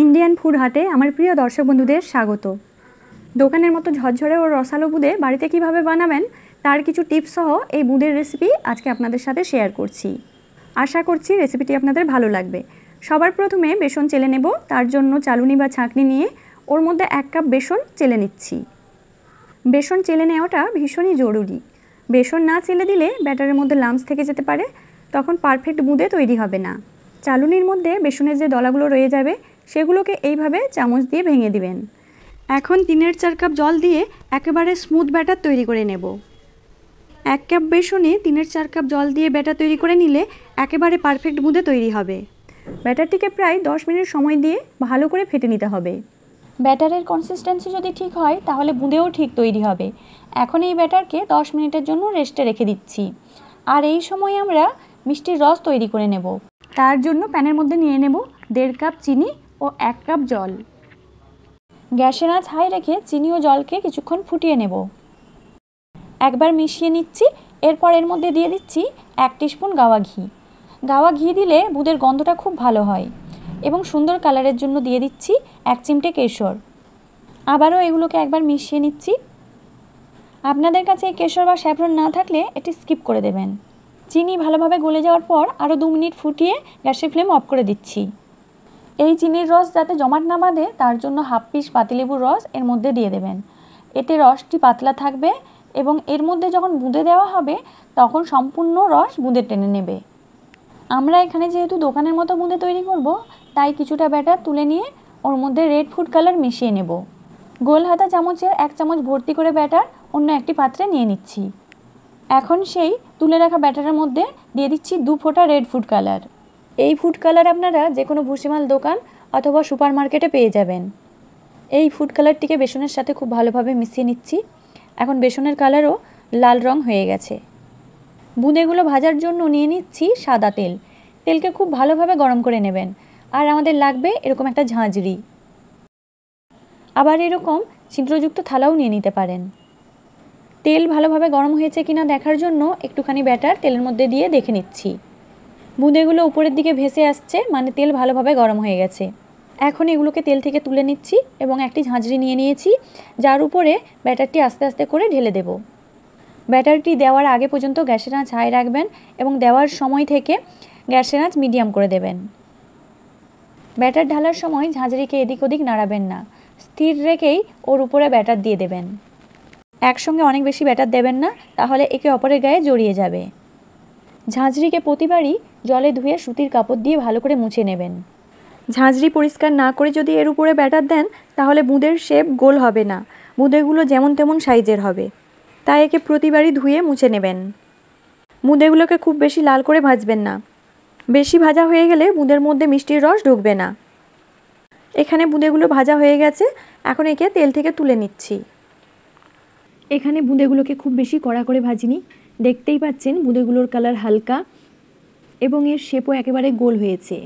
Indian food হাটে আমার প্রিয় দর্শক বন্ধুদের স্বাগত। দোকানের মতো ঝরঝরে ও রসালো বুঁদে বাড়িতে কিভাবে বানাবেন তার কিছু টিপস সহ এই বুঁদের রেসিপি আজকে আপনাদের সাথে শেয়ার করছি। আশা করছি রেসিপিটি আপনাদের ভালো লাগবে। সবার প্রথমে বেসন চেলে নেব। তার জন্য চালুনি বা ছাঁকনি নিয়ে ওর মধ্যে 1 কাপ বেসন চেলে নিচ্ছি। বেসন চেলে নেওয়াটা ভীষণই জরুরি। বেসন না চেলে দিলে ব্যাটারের মধ্যে লাম্পস থেকে যেতে পারে, তখন পারফেক্ট বুঁদে তৈরি হবে না। চালুনির মধ্যে বেসনের যে দলাগুলো রয়ে যাবে সেগুলোকে এইভাবে চামচ দিয়ে ভেঙে দিবেন। এখন 3-4 কাপ জল দিয়ে একেবারে স্মুথ ব্যাটার তৈরি করে নেব। 1 কাপ বেসনে 3-4 কাপ জল দিয়ে ব্যাটার তৈরি করে নিলে একেবারে পারফেক্ট বুঁদে তৈরি হবে। ব্যাটারটিকে প্রায় 10 মিনিট সময় দিয়ে ভালো করে ফেটে নিতে হবে। ব্যাটারের কনসিস্টেন্সি যদি ঠিক হয় তাহলে বুঁদেও ঠিক তৈরি হবে। এখন এই ব্যাটারকে 10 মিনিটের জন্য রেস্টে রেখে দিচ্ছি। আর এই সময় আমরা মিষ্টির রস তৈরি করে নেব। তার জন্য প্যানের মধ্যে নিয়ে নেব 1.5 কাপ চিনি ও 1 কাপ জল। গ্যাসের আঁচ হাই রেখে চিনি ও জলকে কিছুক্ষণ ফুটিয়ে নেব। একবার মিশিয়ে নিচ্ছি। এরপর এর মধ্যে দিয়ে দিচ্ছি 1 টিস্পুন গাওয়া ঘি। গাওয়া ঘি দিলে বুঁদের গন্ধটা খুব ভালো হয়। এবং সুন্দর কালারের জন্য দিয়ে দিচ্ছি 1 চিমটে কেশর। আবারও এগুলোকে একবার মিশিয়ে নিচ্ছি। আপনাদের কাছে এই কেশর বা স্যাফরন না থাকলে এটি স্কিপ করে দেবেন। চিনি ভালোভাবে গলে যাওয়ার পর আরও 2 মিনিট ফুটিয়ে গ্যাসের ফ্লেম অফ করে দিচ্ছি। এই চিনির রস যাতে জমাট না বাঁধে তার জন্য 1/2 পিস পাতিলেবুর রস এর মধ্যে দিয়ে দেবেন। এতে রসটি পাতলা থাকবে এবং এর মধ্যে যখন বুঁদে দেওয়া হবে তখন সম্পূর্ণ রস বুঁদে টেনে নেবে। আমরা এখানে যেহেতু দোকানের মতো বুঁদে তৈরি করব, তাই কিছুটা ব্যাটার তুলে নিয়ে ওর মধ্যে রেড ফুড কালার মিশিয়ে নেব। গোল হাতা চামচের 1 চামচ ভর্তি করে ব্যাটার অন্য একটি পাত্রে নিয়ে নিচ্ছি। এখন সেই তুলে রাখা ব্যাটারের মধ্যে দিয়ে দিচ্ছি 2 ফোঁটা রেড ফুড কালার। এই ফুড কালার আপনারা যে কোনো ভুসিমাল দোকান অথবা সুপার মার্কেটে পেয়ে যাবেন। এই ফুড কালারটিকে বেসনের সাথে খুব ভালোভাবে মিশিয়ে নিচ্ছি। এখন বেসনের কালারও লাল রং হয়ে গেছে। বুঁদেগুলো ভাজার জন্য নিয়ে নিচ্ছি সাদা তেল। তেলকে খুব ভালোভাবে গরম করে নেবেন। আর আমাদের লাগবে এরকম একটা ঝাঁঝরি। আবার এরকম ছিদ্রযুক্ত থালাও নিয়ে নিতে পারেন। তেল ভালোভাবে গরম হয়েছে কিনা দেখার জন্য একটুখানি ব্যাটার তেলের মধ্যে দিয়ে দেখে নিচ্ছি। বুঁদেগুলো উপরের দিকে ভেসে আসছে, মানে তেল ভালোভাবে গরম হয়ে গেছে। এখন এগুলোকে তেল থেকে তুলে নিচ্ছি এবং একটি ঝাঁঝরি নিয়ে নিয়েছি, যার উপরে ব্যাটারটি আস্তে আস্তে করে ঢেলে দেব। ব্যাটারটি দেওয়ার আগে পর্যন্ত গ্যাসের আঁচ হাই রাখবেন এবং দেওয়ার সময় থেকে গ্যাসের আঁচ মিডিয়াম করে দেবেন। ব্যাটার ঢালার সময় ঝাঁঝরিকে এদিক ওদিক নাড়াবেন না, স্থির রেখেই ওর উপরে ব্যাটার দিয়ে দেবেন। একসঙ্গে অনেক বেশি ব্যাটার দেবেন না, তাহলে একে অপরের গায়ে জড়িয়ে যাবে। ঝাঁঝরিকে প্রতিবারই জলে ধুয়ে সুতির কাপড় দিয়ে ভালো করে মুছে নেবেন। ঝাঁঝরি পরিষ্কার না করে যদি এর উপরে ব্যাটার দেন তাহলে বুঁদের শেপ গোল হবে না, বুঁদেগুলো যেমন তেমন সাইজের হবে। তাই একে প্রতিবারই ধুয়ে মুছে নেবেন। বুঁদেগুলোকে খুব বেশি লাল করে ভাজবেন না। বেশি ভাজা হয়ে গেলে বুঁদের মধ্যে মিষ্টির রস ঢুকবে না। এখানে বুঁদেগুলো ভাজা হয়ে গেছে। এখন একে তেল থেকে তুলে নিচ্ছি। এখানে বুঁদেগুলোকে খুব বেশি কড়া করে ভাজিনি। দেখতেই পাচ্ছেন বুঁদেগুলোর কালার হালকা এবং এর শেপও একেবারে গোল হয়েছে।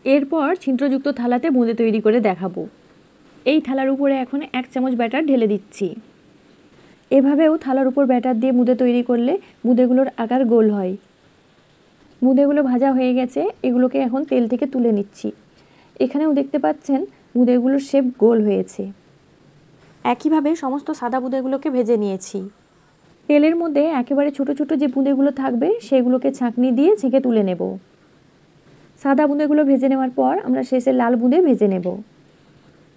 এরপর ছিদ্রযুক্ত থালাতে বুঁদে তৈরি করে দেখাবো। এই থালার উপরে এখন 1 চামচ ব্যাটার ঢেলে দিচ্ছি। এভাবেও থালার উপর ব্যাটার দিয়ে বুঁদে তৈরি করলে বুঁদেগুলোর আকার গোল হয়। বুঁদেগুলো ভাজা হয়ে গেছে, এগুলোকে এখন তেল থেকে তুলে নিচ্ছি। এখানেও দেখতে পাচ্ছেন বুঁদেগুলোর শেপ গোল হয়েছে। একইভাবে সমস্ত সাদা বুঁদেগুলোকে ভেজে নিয়েছি। তেলের মধ্যে একেবারে ছোট ছোট যে বুঁদেগুলো থাকবে সেগুলোকে ছাঁকনি দিয়ে ছেঁকে তুলে নেব। সাদা বুঁদেগুলো ভেজে নেওয়ার পর আমরা শেষে লাল বুঁদে ভেজে নেব।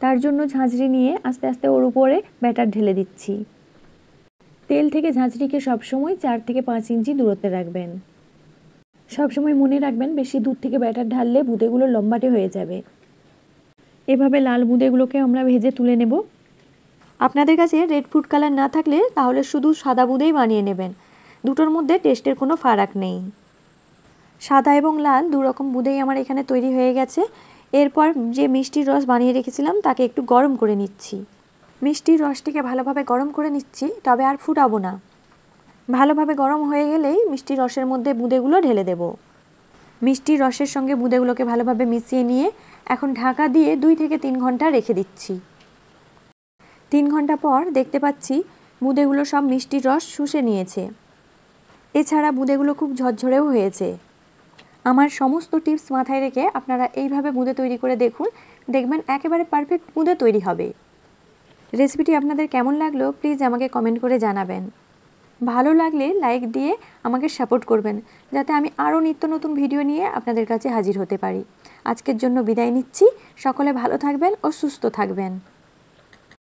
তার জন্য ঝাঁঝরি নিয়ে আস্তে আস্তে ওর উপরে ব্যাটার ঢেলে দিচ্ছি। তেল থেকে ঝাঁঝরিকে সবসময় 4 থেকে 5 ইঞ্চি দূরত্বে রাখবেন। সবসময় মনে রাখবেন বেশি দূর থেকে ব্যাটার ঢাললে বুঁদেগুলো লম্বাটে হয়ে যাবে। এভাবে লাল বুঁদেগুলোকে আমরা ভেজে তুলে নেব। আপনাদের কাছে রেড ফুড কালার না থাকলে তাহলে শুধু সাদা বুঁদেই বানিয়ে নেবেন। দুটোর মধ্যে টেস্টের কোনো ফারাক নেই। সাদা এবং লাল 2 রকম বুঁদেই আমার এখানে তৈরি হয়ে গেছে। এরপর যে মিষ্টির রস বানিয়ে রেখেছিলাম তাকে একটু গরম করে নিচ্ছি। মিষ্টির রসটিকে ভালোভাবে গরম করে নিচ্ছি, তবে আর ফুটাবো না। ভালোভাবে গরম হয়ে গেলেই মিষ্টির রসের মধ্যে বুঁদেগুলো ঢেলে দেব। মিষ্টির রসের সঙ্গে বুঁদেগুলোকে ভালোভাবে মিশিয়ে নিয়ে এখন ঢাকা দিয়ে 2 থেকে 3 ঘন্টা রেখে দিচ্ছি। 3 ঘন্টা পর দেখতে পাচ্ছি বুঁদেগুলো সব মিষ্টির রস শুষে নিয়েছে। এছাড়া বুঁদেগুলো খুব ঝরঝরেও হয়েছে। আমার সমস্ত টিপস মাথায় রেখে আপনারা এইভাবে বোঁদে তৈরি করে দেখুন, দেখবেন একেবারে পারফেক্ট বোঁদে তৈরি হবে। রেসিপিটি আপনাদের কেমন লাগলো প্লিজ আমাকে কমেন্ট করে জানাবেন। ভালো লাগলে লাইক দিয়ে আমাকে সাপোর্ট করবেন, যাতে আমি আরও নিত্য নতুন ভিডিও নিয়ে আপনাদের কাছে হাজির হতে পারি। আজকের জন্য বিদায় নিচ্ছি। সকলে ভালো থাকবেন ও সুস্থ থাকবেন।